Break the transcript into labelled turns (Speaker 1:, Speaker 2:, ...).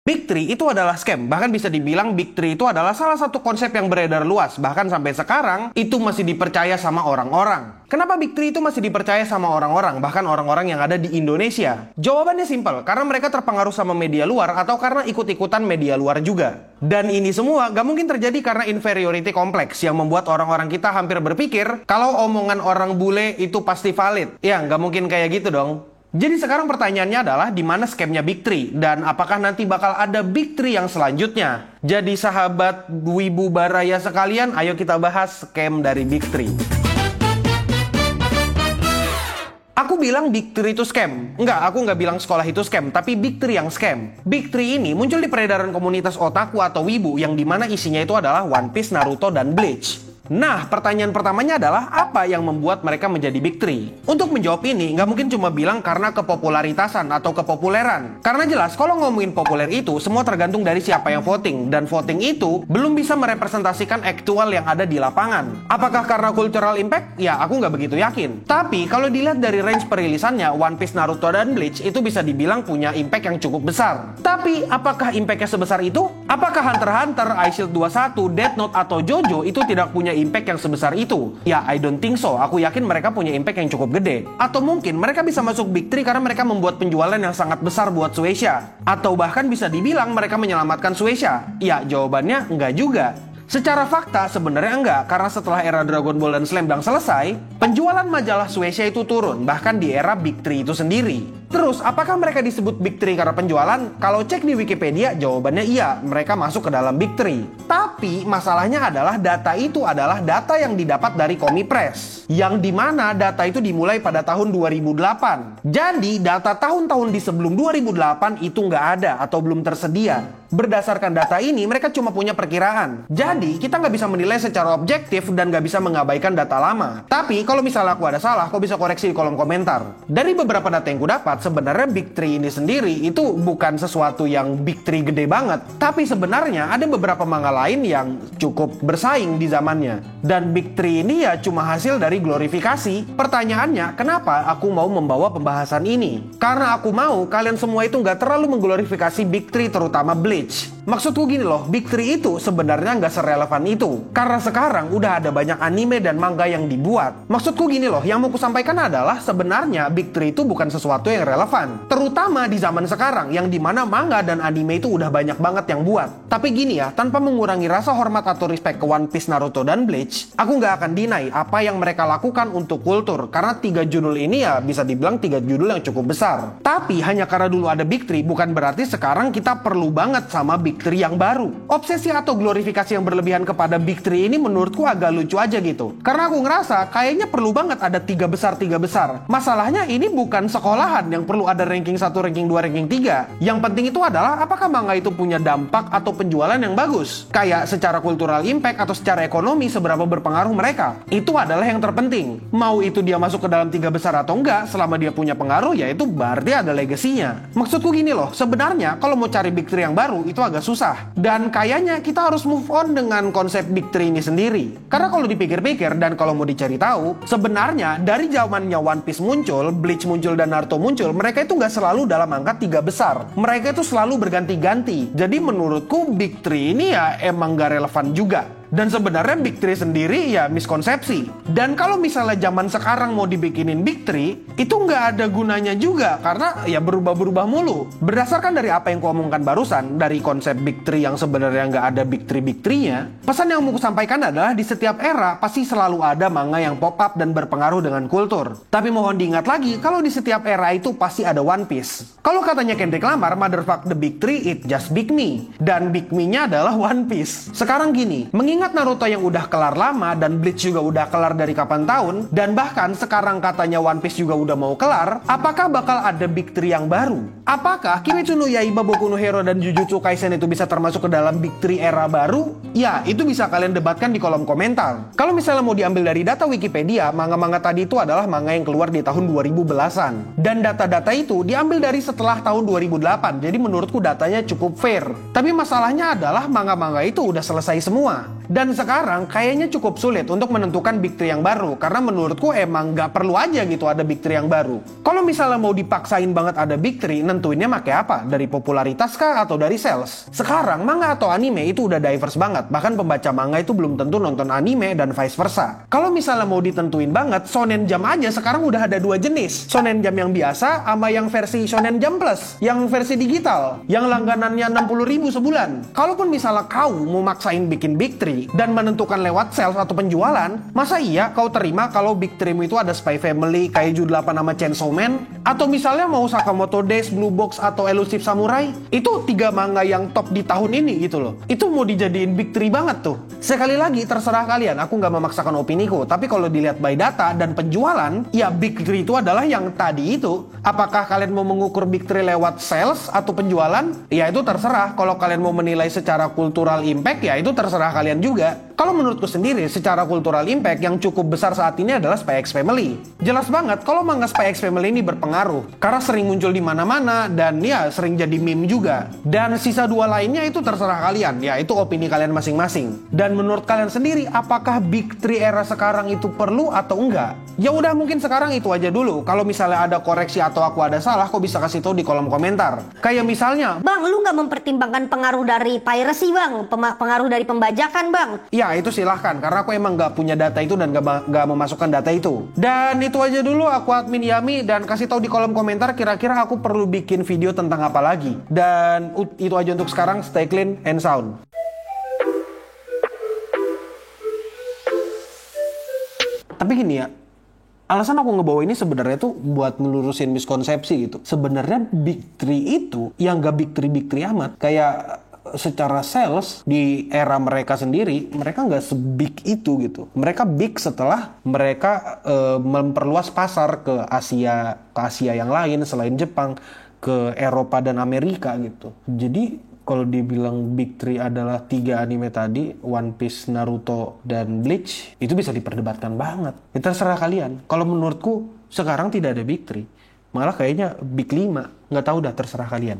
Speaker 1: Big Three itu adalah scam, bahkan bisa dibilang Big Three itu adalah salah satu konsep yang beredar luas, bahkan sampai sekarang itu masih dipercaya sama orang-orang. Kenapa Big Three itu masih dipercaya sama orang-orang, bahkan orang-orang yang ada di Indonesia? Jawabannya simpel, karena mereka terpengaruh sama media luar atau karena ikut-ikutan media luar juga. Dan ini semua gak mungkin terjadi karena inferiority complex yang membuat orang-orang kita hampir berpikir kalau omongan orang bule itu pasti valid. Ya, gak mungkin kayak gitu dong. Jadi sekarang pertanyaannya adalah di mana scamnya Big Three dan apakah nanti bakal ada Big Three yang selanjutnya? Jadi sahabat wibu baraya sekalian, ayo kita bahas scam dari Big Three. Aku bilang Big Three itu scam. Aku nggak bilang sekolah itu scam, tapi Big Three yang scam. Big Three ini muncul di peredaran komunitas otaku atau wibu yang dimana isinya itu adalah One Piece, Naruto, dan Bleach. Nah, pertanyaan pertamanya adalah apa yang membuat mereka menjadi Big Three? Untuk menjawab ini, nggak mungkin cuma bilang karena kepopularitasan atau kepopuleran. Karena jelas, kalau ngomongin populer itu, semua tergantung dari siapa yang voting. Dan voting itu belum bisa merepresentasikan aktual yang ada di lapangan. Apakah karena cultural impact? Ya, aku nggak begitu yakin. Tapi, kalau dilihat dari range perilisannya, One Piece, Naruto, dan Bleach itu bisa dibilang punya impact yang cukup besar. Tapi, apakah impactnya sebesar itu? Apakah Hunter x Hunter, iShield 21, Death Note, atau JoJo itu tidak punya impact yang sebesar itu? Ya, I don't think so. Aku yakin mereka punya impact yang cukup gede. Atau mungkin mereka bisa masuk Big Three karena mereka membuat penjualan yang sangat besar buat Shueisha. Atau bahkan bisa dibilang mereka menyelamatkan Shueisha. Ya, jawabannya enggak juga. Secara fakta sebenarnya enggak, karena setelah era Dragon Ball dan Slam Dunk selesai, penjualan majalah Shueisha itu turun, bahkan di era Big Three itu sendiri. Terus, apakah mereka disebut Big Three karena penjualan? Kalau cek di Wikipedia, jawabannya iya, mereka masuk ke dalam Big Three. Tapi, masalahnya adalah data itu adalah data yang didapat dari Komipress. Yang dimana data itu dimulai pada tahun 2008. Jadi, data tahun-tahun di sebelum 2008 itu nggak ada atau belum tersedia. Berdasarkan data ini, mereka cuma punya perkiraan. Jadi, kita nggak bisa menilai secara objektif dan nggak bisa mengabaikan data lama. Tapi, kalau misalnya aku ada salah, kau bisa koreksi di kolom komentar. Dari beberapa data yang ku dapat, sebenarnya Big Three ini sendiri itu bukan sesuatu yang Big Three gede banget. Tapi sebenarnya ada beberapa manga lain yang cukup bersaing di zamannya. Dan Big Three ini ya cuma hasil dari glorifikasi. Pertanyaannya, kenapa aku mau membawa pembahasan ini? Karena aku mau kalian semua itu nggak terlalu mengglorifikasi Big Three, terutama Bleach. Maksudku gini loh, Big Three itu sebenarnya nggak serelevan itu. Karena sekarang udah ada banyak anime dan manga yang dibuat. Maksudku gini loh, yang mau kusampaikan adalah sebenarnya Big Three itu bukan sesuatu yang relevan. Terutama di zaman sekarang, yang dimana manga dan anime itu udah banyak banget yang buat. Tapi gini ya, tanpa mengurangi rasa hormat atau respect ke One Piece, Naruto, dan Bleach, aku nggak akan deny apa yang mereka lakukan untuk kultur. Karena 3 judul ini ya bisa dibilang 3 judul yang cukup besar. Tapi hanya karena dulu ada Big Three, bukan berarti sekarang kita perlu banget sama Big Three yang baru. Obsesi atau glorifikasi yang berlebihan kepada Big Three ini menurutku agak lucu aja gitu. Karena aku ngerasa kayaknya perlu banget ada 3 besar. Masalahnya ini bukan sekolahan yang perlu ada ranking 1, ranking 2, ranking 3. Yang penting itu adalah apakah manga itu punya dampak atau penjualan yang bagus. Kayak secara cultural impact atau secara ekonomi seberapa berpengaruh mereka. Itu adalah yang terpenting. Mau itu dia masuk ke dalam 3 besar atau enggak, selama dia punya pengaruh ya itu berarti ada legasinya. Maksudku gini loh, sebenarnya kalau mau cari Big Three yang baru itu agak susah. Dan kayaknya kita harus move on dengan konsep Big Three ini sendiri. Karena kalau dipikir-pikir dan kalau mau dicari tahu, sebenarnya dari zamannya One Piece muncul, Bleach muncul, dan Naruto muncul, mereka itu nggak selalu dalam angka 3 besar. Mereka itu selalu berganti-ganti. Jadi menurutku Big Three ini ya emang nggak relevan juga. Dan sebenarnya Big Three sendiri ya miskonsepsi. Dan kalau misalnya zaman sekarang mau dibikinin Big Three, itu nggak ada gunanya juga. Karena ya berubah-berubah mulu. Berdasarkan dari apa yang kuomongkan barusan, dari konsep Big Three yang sebenarnya nggak ada Big Three-nya, pesan yang mau kusampaikan adalah di setiap era pasti selalu ada manga yang pop up dan berpengaruh dengan kultur. Tapi mohon diingat lagi, kalau di setiap era itu pasti ada One Piece. Kalau katanya Kendrick Lamar, motherfuck the Big Three, it just Big Me. Dan Big Me-nya adalah One Piece. Sekarang gini, mengingat Naruto yang udah kelar lama dan Bleach juga udah kelar dari kapan tahun, dan bahkan sekarang katanya One Piece juga udah mau kelar, apakah bakal ada Big Three yang baru? Apakah Kimetsu no Yaiba, Boku no Hero, dan Jujutsu Kaisen itu bisa termasuk ke dalam Big Three era baru? Ya, itu bisa kalian debatkan di kolom komentar. Kalau misalnya mau diambil dari data Wikipedia, manga-manga tadi itu adalah manga yang keluar di tahun 2010-an. Dan data-data itu diambil dari setelah tahun 2008, jadi menurutku datanya cukup fair. Tapi masalahnya adalah manga-manga itu udah selesai semua. Dan sekarang kayaknya cukup sulit untuk menentukan Big 3 yang baru, karena menurutku emang nggak perlu aja gitu ada Big 3 yang baru. Kalau misalnya mau dipaksain banget ada Big 3, nentuinnya pakai apa? Dari popularitas kah atau dari sales? Sekarang manga atau anime itu udah diverse banget, bahkan pembaca manga itu belum tentu nonton anime dan vice versa. Kalau misalnya mau ditentuin banget, Shonen Jump aja sekarang udah ada 2 jenis. Shonen Jump yang biasa sama yang versi Shonen Jump Plus, yang versi digital, yang langganannya 60.000 sebulan. Kalaupun misalnya kau mau maksain bikin Big 3 dan menentukan lewat sales atau penjualan, masa iya kau terima kalau Big 3 itu ada Spy Family, Kaiju 8 sama Chainsaw Man? Atau misalnya mau Sakamoto Days, Blue Box, atau Elusive Samurai? Itu 3 manga yang top di tahun ini gitu loh. Itu mau dijadiin Big 3 banget tuh. Sekali lagi terserah kalian, aku nggak memaksakan opiniku, tapi kalau dilihat by data dan penjualan, ya Big 3 itu adalah yang tadi itu. Apakah kalian mau mengukur Big 3 lewat sales atau penjualan? Ya itu terserah. Kalau kalian mau menilai secara kultural impact, ya itu terserah kalian juga. Kalau menurutku sendiri, secara kultural impact yang cukup besar saat ini adalah Spy X Family. Jelas banget kalau manga Spy X Family ini berpengaruh, karena sering muncul di mana-mana dan ya sering jadi meme juga. Dan sisa 2 lainnya itu terserah kalian, ya itu opini kalian masing-masing. Dan menurut kalian sendiri, apakah Big 3 era sekarang itu perlu atau enggak? Ya udah, mungkin sekarang itu aja dulu. Kalau misalnya ada koreksi atau aku ada salah, kok bisa kasih tahu di kolom komentar. Kayak misalnya,
Speaker 2: Bang, lu nggak mempertimbangkan pengaruh dari piracy bang, pengaruh dari pembajakan bang?
Speaker 1: ya itu silahkan, karena aku emang nggak punya data itu dan nggak memasukkan data itu. Dan itu aja dulu, aku admin Yami, dan kasih tahu di kolom komentar kira-kira aku perlu bikin video tentang apa lagi. Dan itu aja untuk sekarang, stay clean and sound. Tapi gini ya, alasan aku ngebawa ini sebenarnya tuh buat ngelurusin miskonsepsi gitu. Sebenarnya Big 3 itu yang gak Big 3 amat. Kayak secara sales di era mereka sendiri, mereka nggak se-big itu gitu. Mereka big setelah mereka memperluas pasar ke Asia yang lain selain Jepang, ke Eropa dan Amerika gitu. Jadi kalau dibilang Big 3 adalah 3 anime tadi, One Piece, Naruto, dan Bleach, itu bisa diperdebatkan banget. Ya terserah kalian. Kalau menurutku, sekarang tidak ada Big 3. Malah kayaknya Big 5. Nggak tahu dah, terserah kalian.